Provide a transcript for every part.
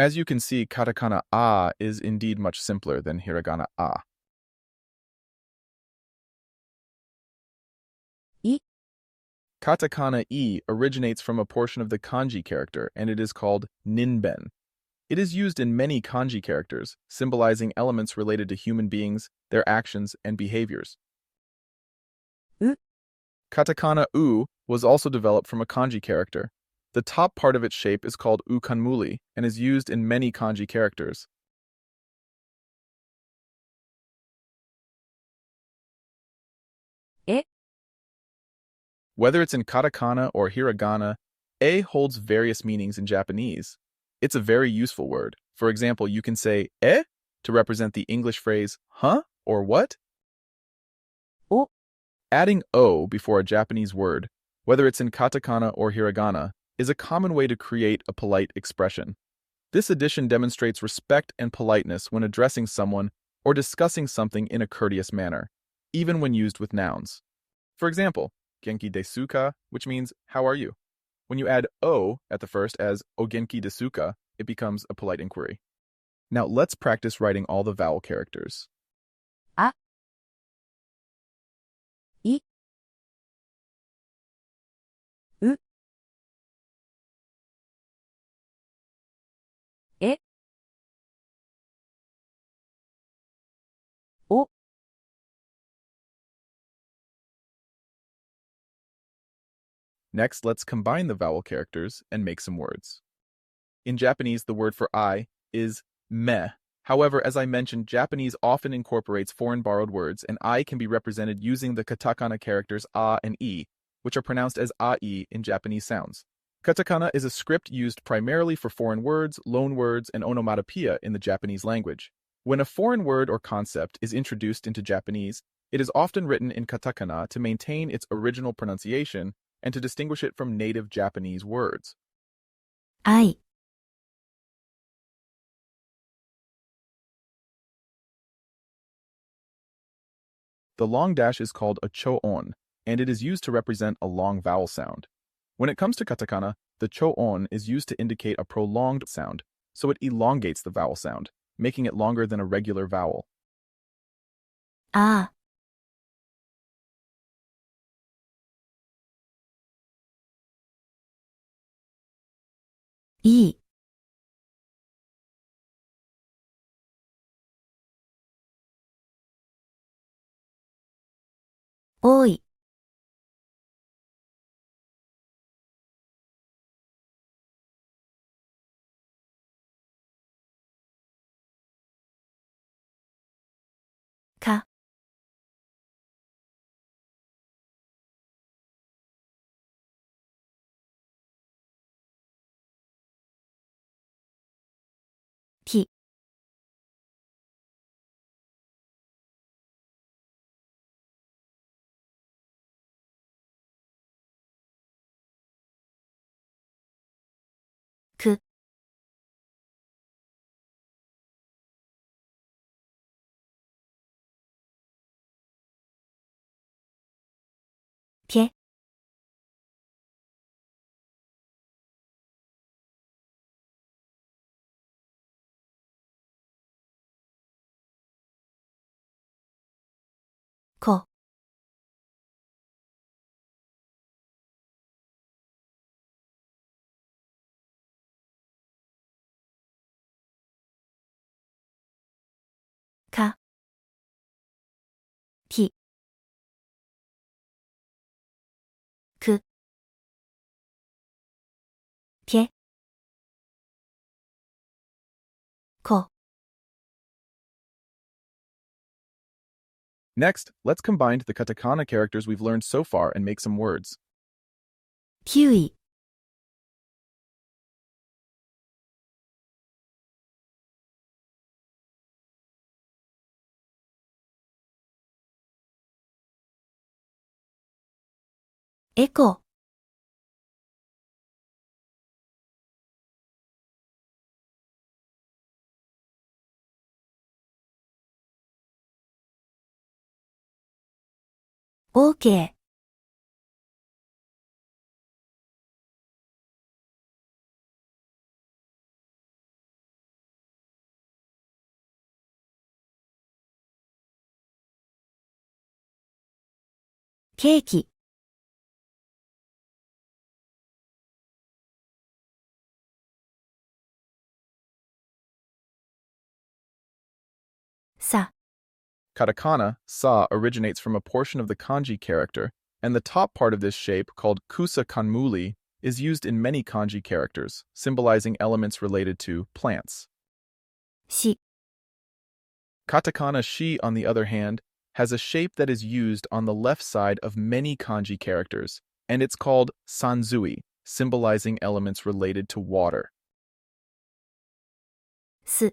As you can see, katakana a is indeed much simpler than hiragana a. い Katakana e originates from a portion of the kanji character, and it is called ninben. It is used in many kanji characters, symbolizing elements related to human beings, their actions, and behaviors. う Katakana u was also developed from a kanji character. The top part of its shape is called ukanmuli and is used in many kanji characters. え Whether it's in katakana or hiragana, e holds various meanings in Japanese. It's a very useful word. For example, you can say e to represent the English phrase huh or what. お Adding o before a Japanese word, whether it's in katakana or hiragana, is a common way to create a polite expression. This addition demonstrates respect and politeness when addressing someone or discussing something in a courteous manner, even when used with nouns. For example, genki desu ka, which means how are you? When you add o at the first as o genki desu ka, it becomes a polite inquiry. Now let's practice writing all the vowel characters. あいうえお Next, let's combine the vowel characters and make some words. In Japanese, the word for I is me. However, as I mentioned, Japanese often incorporates foreign borrowed words, and I can be represented using the katakana characters a and i, which are pronounced as ai in Japanese sounds. Katakana is a script used primarily for foreign words, loanwords, and onomatopoeia in the Japanese language. When a foreign word or concept is introduced into Japanese, it is often written in katakana to maintain its original pronunciation and to distinguish it from native Japanese words. 愛 The long dash is called a choon, and it is used to represent a long vowel sound. When it comes to katakana, the choon is used to indicate a prolonged sound, so it elongates the vowel sound, making it longer than a regular vowel. ああ いい 多い か き く け こ か き く け こ Next, let's combine the katakana characters we've learned so far and make some words. 9位 エコオーケーケーキ。さ、Katakana, sa, originates from a portion of the kanji character, and the top part of this shape, called kusa kanmuli, is used in many kanji characters, symbolizing elements related to plants. し、Katakana shi, on the other hand, has a shape that is used on the left side of many kanji characters, and it's called sanzui, symbolizing elements related to water. す、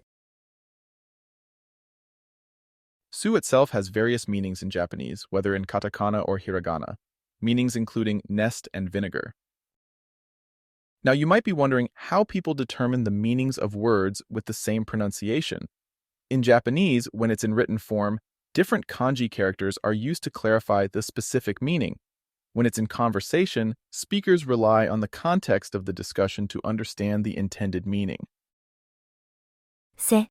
Su itself has various meanings in Japanese, whether in katakana or hiragana, meanings including nest and vinegar. Now, you might be wondering how people determine the meanings of words with the same pronunciation. In Japanese, when it's in written form, different kanji characters are used to clarify the specific meaning. When it's in conversation, speakers rely on the context of the discussion to understand the intended meaning. せ、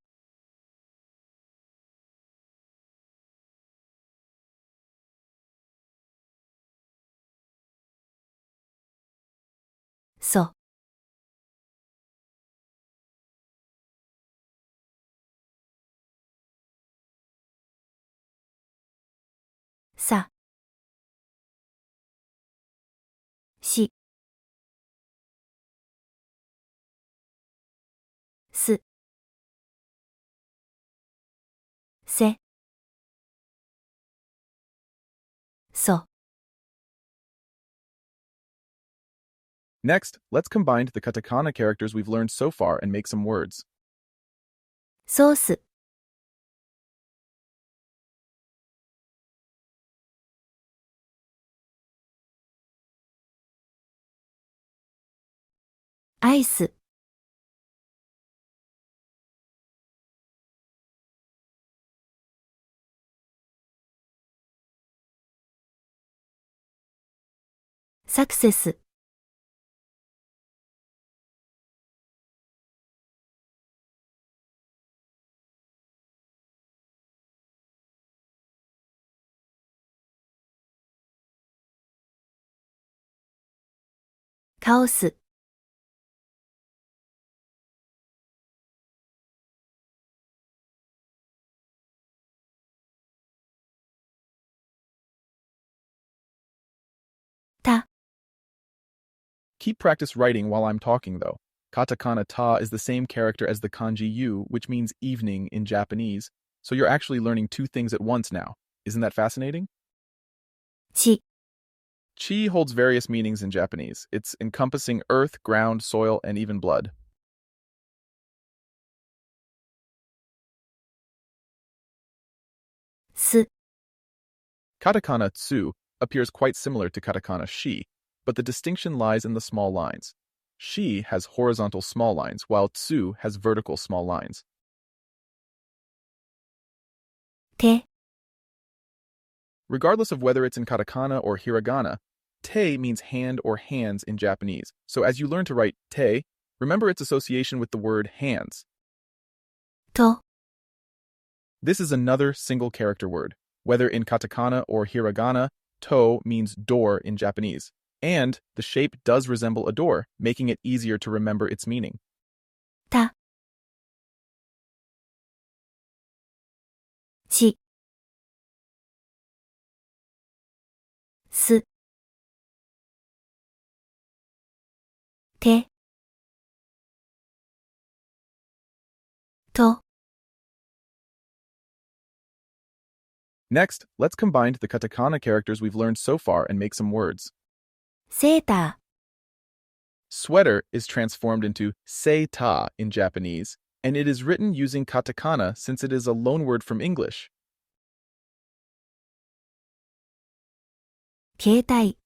そ、さ、し、す、せ、そ。 Next, let's combine the katakana characters we've learned so far and make some words. ソース、アイス、サクセス、カオス、た、 Keep practice writing while I'm talking, though. Katakana ta is the same character as the kanji yu, which means evening in Japanese, so you're actually learning two things at once now. Isn't that fascinating? ち、 Chi holds various meanings in Japanese. It's encompassing earth, ground, soil, and even blood. す、 Katakana tsu appears quite similar to katakana shi, but the distinction lies in the small lines. Shi has horizontal small lines, while tsu has vertical small lines. て、 Regardless of whether it's in katakana or hiragana, te means hand or hands in Japanese. So as you learn to write te, remember its association with the word hands. と、 This is another single character word. Whether in katakana or hiragana, to means door in Japanese. And the shape does resemble a door, making it easier to remember its meaning. た、ち、す、て、と。 Next, let's combine the katakana characters we've learned so far and make some words. セータ Sweater is transformed into seita in Japanese, and it is written using katakana since it is a loanword from English. ー、携帯、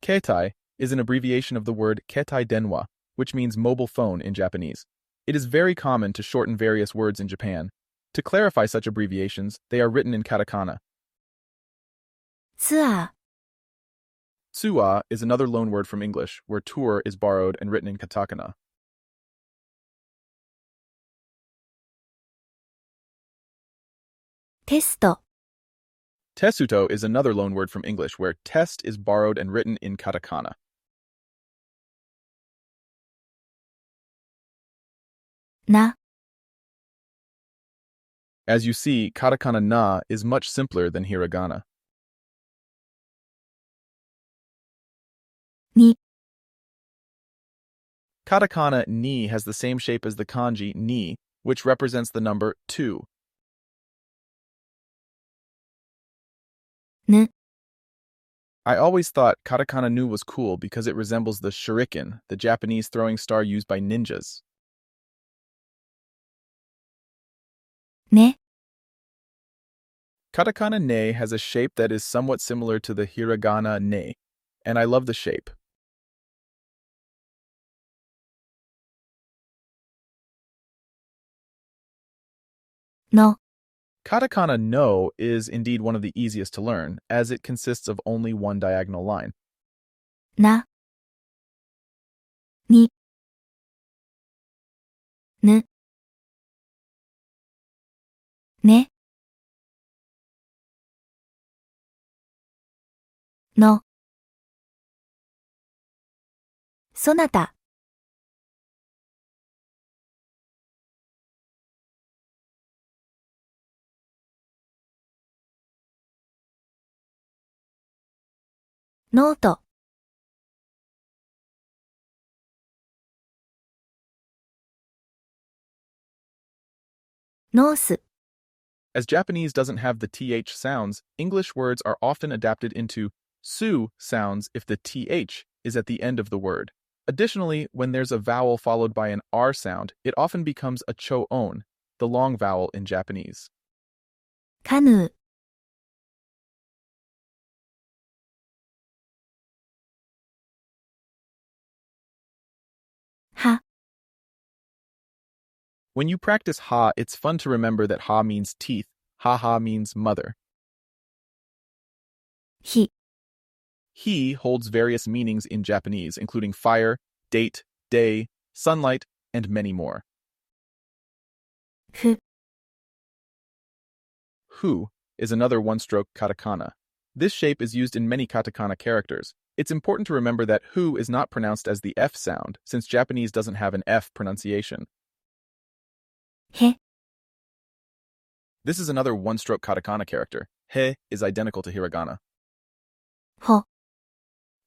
Keitai is an abbreviation of the word ketai denwa, which means mobile phone in Japanese. It is very common to shorten various words in Japan. To clarify such abbreviations, they are written in katakana. ツアー、 Tsuwa is another loanword from English, where tour is borrowed and written in katakana. テスト、Tesuto is another loanword from English where test is borrowed and written in katakana. な、 As you see, katakana na is much simpler than hiragana. に、 Katakana ni has the same shape as the kanji ni, which represents the number 2. ぬ、 I always thought katakana nu was cool because it resembles the shuriken, the Japanese throwing star used by ninjas. ね、 Katakana ne has a shape that is somewhat similar to the hiragana ne, and I love the shape. の、 Katakana no is indeed one of the easiest to learn, as it consists of only one diagonal line. な、に、ぬ、ね、の、そなた、ノート、ノース、 As Japanese doesn't have the th sounds, English words are often adapted into su sounds if the th is at the end of the word. Additionally, when there's a vowel followed by an r sound, it often becomes a cho-on, the long vowel in Japanese. カヌー、は、 When you practice ha, it's fun to remember that ha means teeth, ha means mother. ひ、 He holds various meanings in Japanese, including fire, date, day, sunlight, and many more. ふ、 Hu is another one-stroke katakana. This shape is used in many katakana characters. It's important to remember that hu is not pronounced as the F sound, since Japanese doesn't have an F pronunciation. へ、 This is another one-stroke katakana character. He is identical to hiragana. ほ、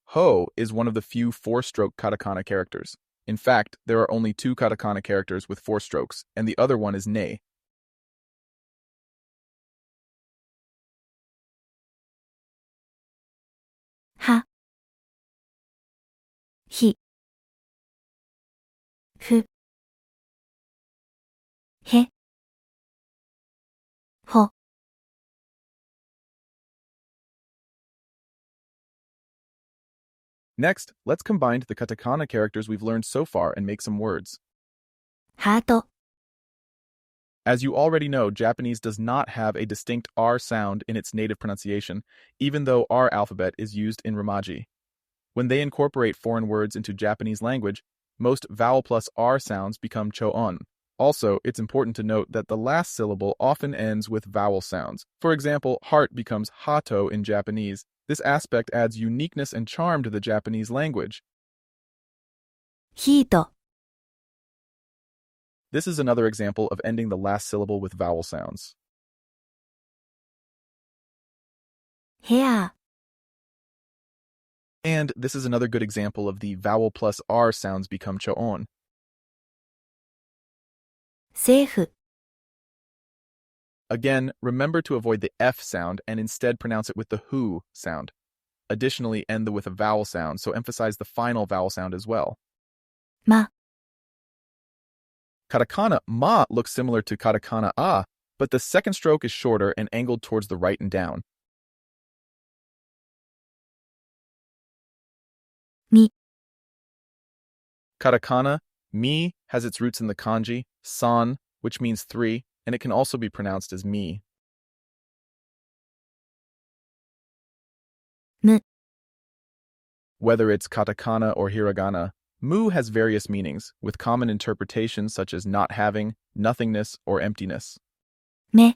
Ho is one of the few four-stroke katakana characters. In fact, there are only 2 katakana characters with 4 strokes, and the other one is ne. は、ひ、ふ、へ、ほ、 Next, let's combine the katakana characters we've learned so far and make some words. ハート、 As you already know, Japanese does not have a distinct R sound in its native pronunciation, even though our alphabet is used in Romaji. When they incorporate foreign words into Japanese language, most vowel plus R sounds become cho-on. Also, it's important to note that the last syllable often ends with vowel sounds. For example, heart becomes hato in Japanese. This aspect adds uniqueness and charm to the Japanese language. ヒート、 This is another example of ending the last syllable with vowel sounds. ヘアー、 And this is another good example of the vowel plus R sounds become cho-on. セーフ、 Again, remember to avoid the F sound and instead pronounce it with the hu sound. Additionally, end with a vowel sound, so emphasize the final vowel sound as well. ま、 Katakana ma looks similar to katakana a, but the second stroke is shorter and angled towards the right and down. み、 Katakana mi has its roots in the kanji san, which means 3, and it can also be pronounced as mi. む、 Whether it's katakana or hiragana, mu has various meanings, with common interpretations such as not having, nothingness, or emptiness. め、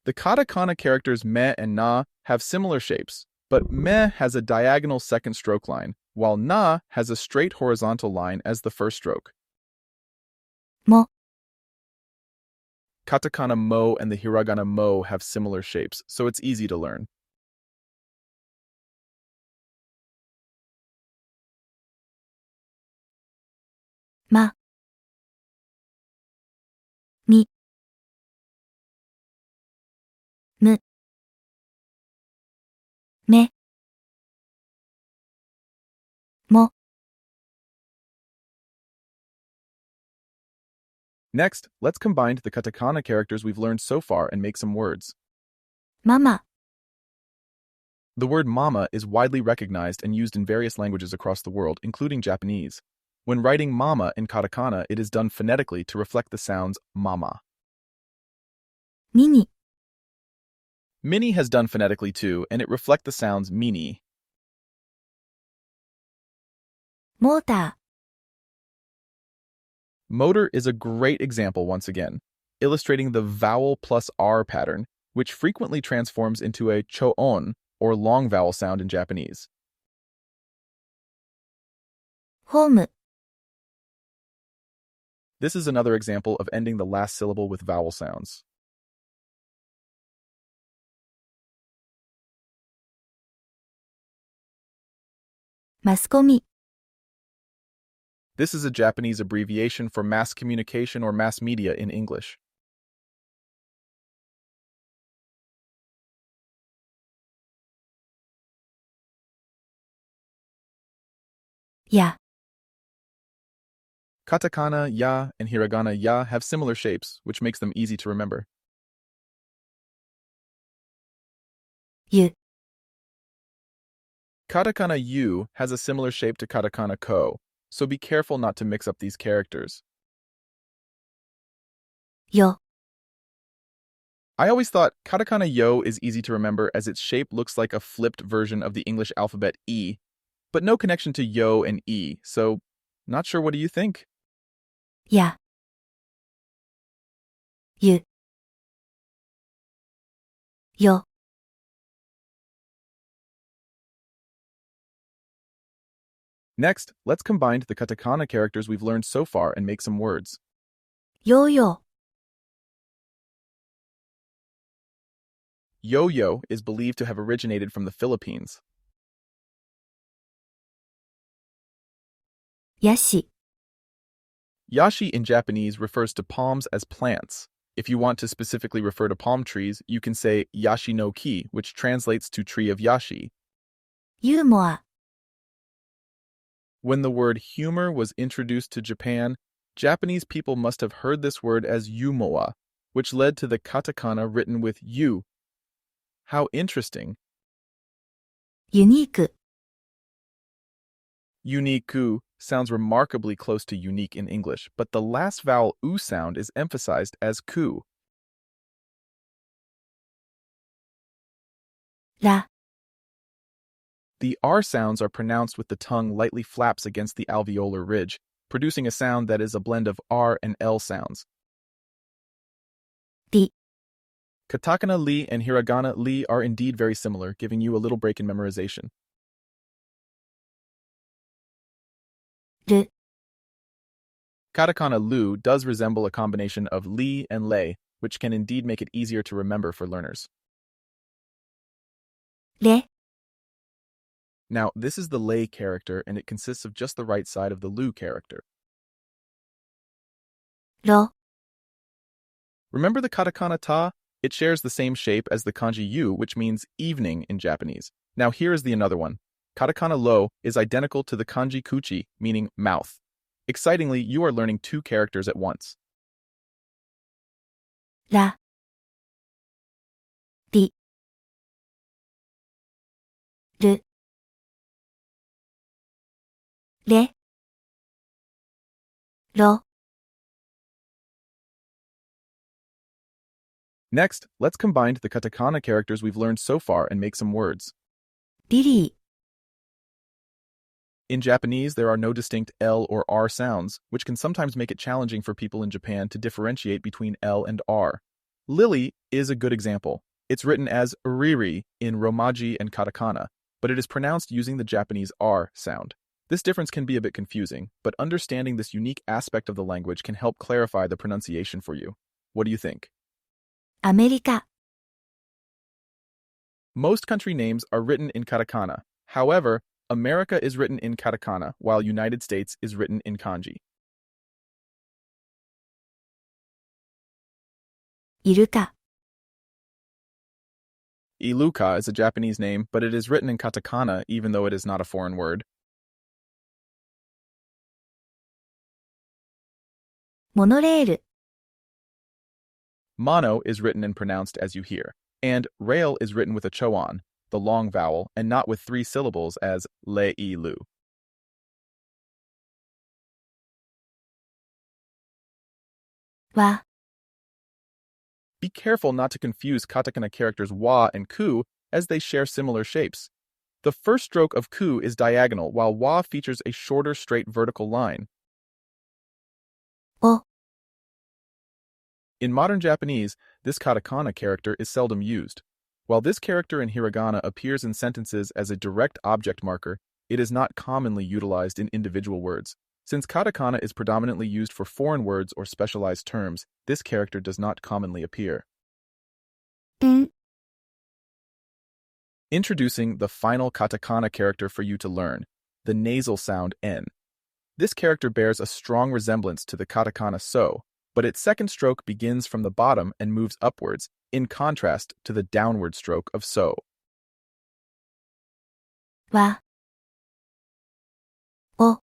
The katakana characters me and na have similar shapes, but me has a diagonal second stroke line, while na has a straight horizontal line as the first stroke. も、 Katakana mo and the hiragana mo have similar shapes, so it's easy to learn. ま、み、む、め、も、 Next, let's combine the katakana characters we've learned so far and make some words. ママ、 The word mama is widely recognized and used in various languages across the world, including Japanese. When writing mama in katakana, it is done phonetically to reflect the sounds mama. ミニ、 Mini has done phonetically too, and it reflects the sounds mini. モータ Motor is a great example once again, illustrating the vowel plus R pattern, which frequently transforms into a choon, or long vowel sound in Japanese. ー、ホーム、 This is another example of ending the last syllable with vowel sounds. マスコミ、 This is a Japanese abbreviation for mass communication or mass media in English. や、 Katakana ya and hiragana ya have similar shapes, which makes them easy to remember. ゆ、 Katakana yu has a similar shape to katakana ko, so be careful not to mix up these characters. よ、 I always thought katakana yo is easy to remember as its shape looks like a flipped version of the English alphabet E, but no connection to yo and E, so not sure, what do you think? や、ゆ、よ、 Next, let's combine the katakana characters we've learned so far and make some words. ヨーヨ Yo-yo is believed to have originated from the Philippines. ー、ヤシ、 Yashi in Japanese refers to palms as plants. If you want to specifically refer to palm trees, you can say yashi no ki, which translates to tree of yashi. ユーモア、 When the word humor was introduced to Japan, Japanese people must have heard this word as yumoa, which led to the katakana written with yu. How interesting. ユニーク、 Uniku sounds remarkably close to unique in English, but the last vowel u sound is emphasized as ku. ら、 The R sounds are pronounced with the tongue lightly flaps against the alveolar ridge, producing a sound that is a blend of R and L sounds. り、 Katakana li and hiragana li are indeed very similar, giving you a little break in memorization. る、 Katakana lu does resemble a combination of li and lei, which can indeed make it easier to remember for learners. れ、 Now, this is the lei character, and it consists of just the right side of the lu character. ろ、 Remember the katakana ta? It shares the same shape as the kanji yu, which means evening in Japanese. Now here is the another one. Katakana lo is identical to the kanji kuchi, meaning mouth. Excitingly, you are learning two characters at once. ら、り、る、れ、ろ。 Next, let's combine the katakana characters we've learned so far and make some words. リリー、 In Japanese, there are no distinct L or R sounds, which can sometimes make it challenging for people in Japan to differentiate between L and R. Lily is a good example. It's written as riri in Romaji and Katakana, but it is pronounced using the Japanese R sound. This difference can be a bit confusing, but understanding this unique aspect of the language can help clarify the pronunciation for you. What do you think? アメリカ、 Most country names are written in katakana. However, America is written in katakana, while United States is written in kanji. イルカ、 Iluka is a Japanese name, but it is written in katakana even though it is not a foreign word. モノレール、 Mono is written and pronounced as you hear, and rail is written with a choan, the long vowel, and not with 3 syllables as le-i-lu. わ、 Be careful not to confuse katakana characters wa and ku as they share similar shapes. The first stroke of ku is diagonal, while wa features a shorter straight vertical line. お、 In modern Japanese, this katakana character is seldom used. While this character in hiragana appears in sentences as a direct object marker, it is not commonly utilized in individual words. Since katakana is predominantly used for foreign words or specialized terms, this character does not commonly appear. ん、 Introducing the final katakana character for you to learn, the nasal sound N. This character bears a strong resemblance to the katakana so, but its second stroke begins from the bottom and moves upwards, in contrast to the downward stroke of so. わ、お、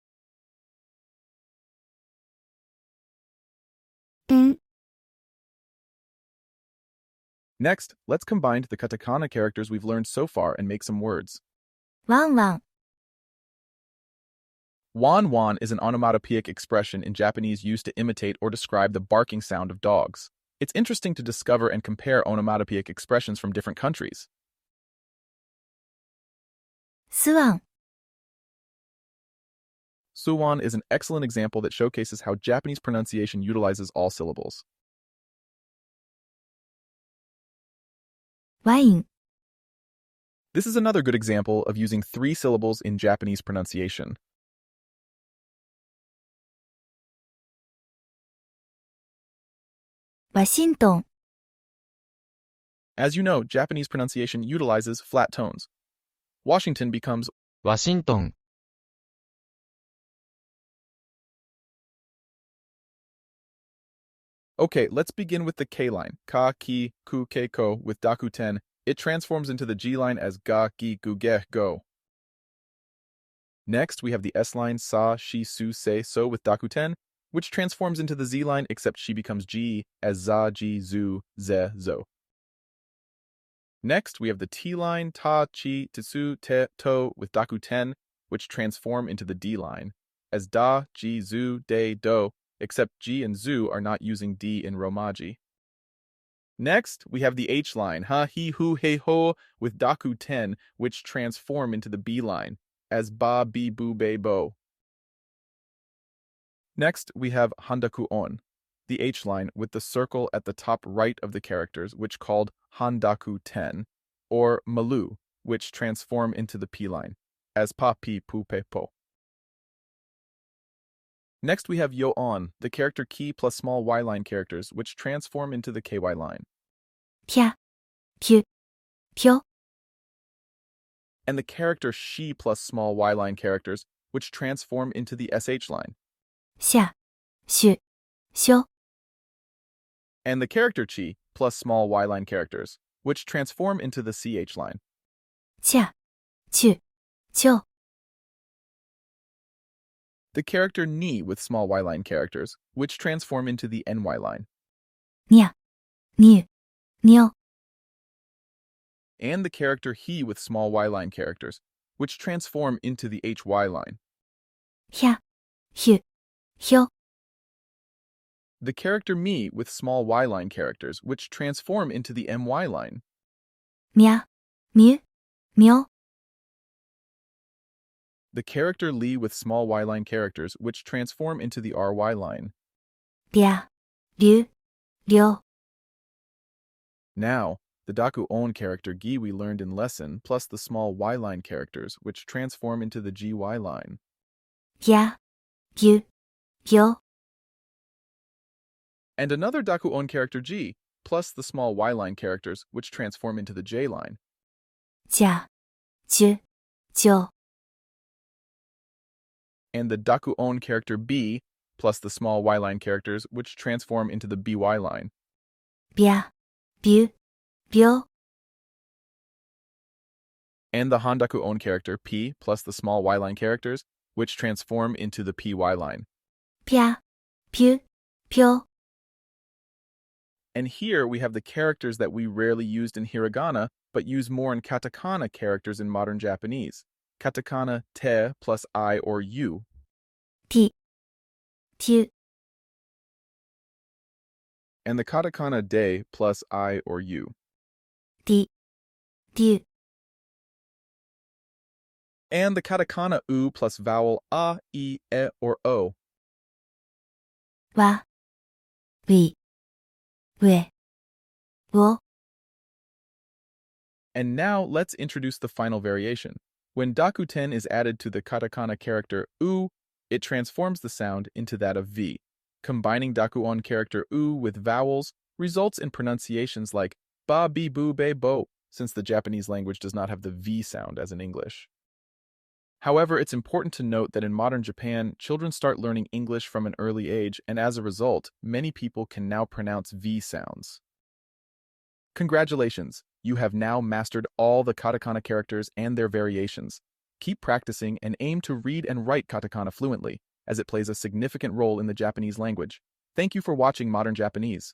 ん、 Next, let's combine the katakana characters we've learned so far and make some words. ワンワン、 Wan wan is an onomatopoeic expression in Japanese used to imitate or describe the barking sound of dogs. It's interesting to discover and compare onomatopoeic expressions from different countries. スワン、 Suwon is an excellent example that showcases how Japanese pronunciation utilizes all syllables. ワイン、 This is another good example of using 3 syllables in Japanese pronunciation. ワシントン、 As you know, Japanese pronunciation utilizes flat tones. Washington becomes ワシントン、 Okay, let's begin with the K line. Ka, ki, ku, ke, ko with Dakuten. It transforms into the G line as ga, gi, gu, ge, go. Next, we have the S line sa, shi, su, se, so with Dakuten, which transforms into the Z line except she becomes G as za, ji, zu, ze, zo. Next, we have the T line ta, chi, tsu, te, to with Dakuten, which transform into the D line as da, ji, zu, de, do, except G and Zu are not using D in Romaji. Next, we have the H line, ha, hi, hu, he, ho, with Dakuten, which transform into the B line, as ba, bi, bu, be, bo. Next, we have Handakuon, the H line with the circle at the top right of the characters, which called Handakuten, or Malu, which transform into the P line, as pa, pi, pu, pe, po. Next, we have Yōon, the character ki plus small y line characters, which transform into the ky line. ぴゃ、ぴゅ、ぴょ、 And the character she plus small y line characters, which transform into the sh line. しゃ、しゅ、しょ、 And the character chi plus small y line characters, which transform into the ch line. ちゃ、ちゅ、ちょ、 The character ni with small y line characters, which transform into the ny line. にゃ、にゅ、にょ、 And the character he with small y line characters, which transform into the hy line. ひゃ、ひゅ、ひょ、 The character mi with small y line characters, which transform into the my line. みゃ、みゅ、みょ、 The character li with small y line characters, which transform into the ry line. りゃ、りゅ、りょ、Now, the Dakuon character gi we learned in lesson, plus the small y line characters, which transform into the gy line. ya, yu, yo, And another Dakuon character g, plus the small y line characters, which transform into the j line. ja, ju, jo, And the Dakuon character b, plus the small y line characters, which transform into the by line. bia, bu, bio, And the Handakuon character p, plus the small y line characters, which transform into the py line. pia, pu, pyo, And here we have the characters that we rarely used in hiragana, but use more in katakana characters in modern Japanese. Katakana te plus I or U. ti, tu, And the katakana de plus I or U. di, du, And the katakana u plus vowel a, e, or o. wa, wi, we, wo, And now let's introduce the final variation. When dakuten is added to the katakana character u, it transforms the sound into that of v. Combining Dakuon character u with vowels results in pronunciations like ba, bi, bu, be, bo, since the Japanese language does not have the v sound as in English. However, it's important to note that in modern Japan, children start learning English from an early age, and as a result, many people can now pronounce v sounds. Congratulations! You have now mastered all the katakana characters and their variations. Keep practicing and aim to read and write katakana fluently, as it plays a significant role in the Japanese language. Thank you for watching Modern Japanese.